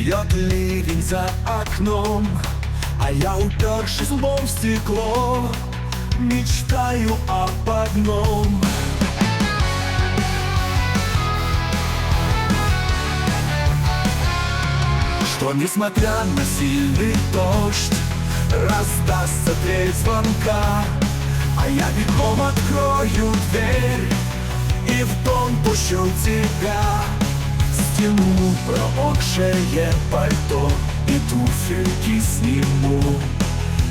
Льет ливень за окном, а я, упершись лбом в стекло, мечтаю об одном. Что, несмотря на сильный дождь, раздастся трель звонка, а я бегом открою дверь и в дом пущу тебя. Стяну промокшее пальто и туфельки сниму,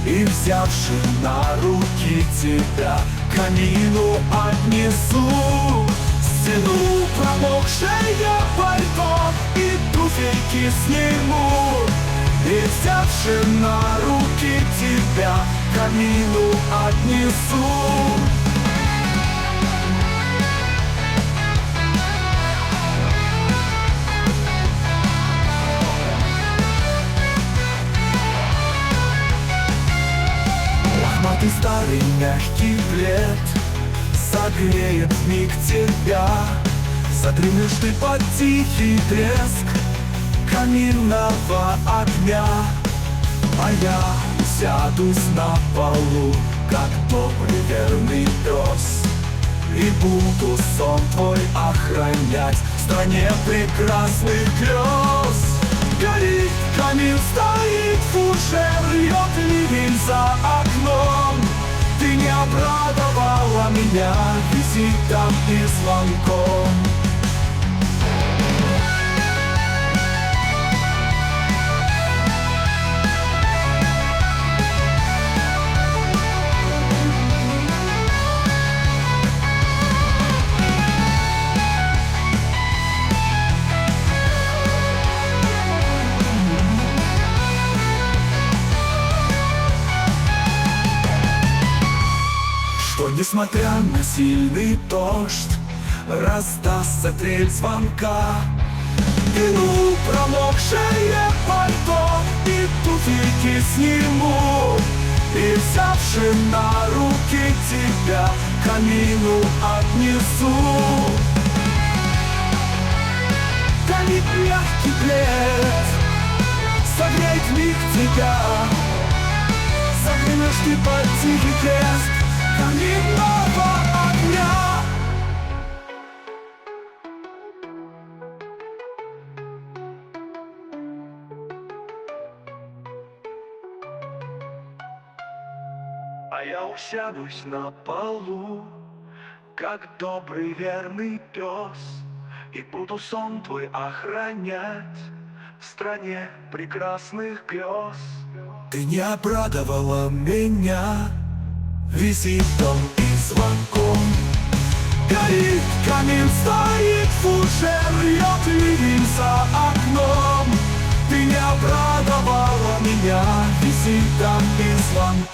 и, взявши на руки тебя, к камину отнесу. Стяну промокшее пальто и туфельки сниму, и, взявши на руки тебя, к камину отнесу. Лохматый старый мягкий плед согреет вмиг тебя. Задремлешь ты под тихий треск каминного огня, а я сядусь на полу, как добрый верный пес, и буду сон твой охранять в стране прекрасных грез. Горит камин, стоит фужер, льет ливень за окном. Ты не обрадовала меня визитом и звонком. Что, несмотря на сильный дождь, раздастся трель звонка, кину промокшее пальто и туфельки сниму, и, взявши на руки тебя, к камину отнесу. Горит мягкий плед, согреет вмиг тебя. Заглянешь ты под тихий крест каминного огня. А я усядусь на полу, как добрый верный пес, и буду сон твой охранять в стране прекрасных грез. Ты не обрадовала меня визитом и звонком. Горит камин, стоит фужер, льет ливень за окном. Ты не обрадовала меня визитом и звонком.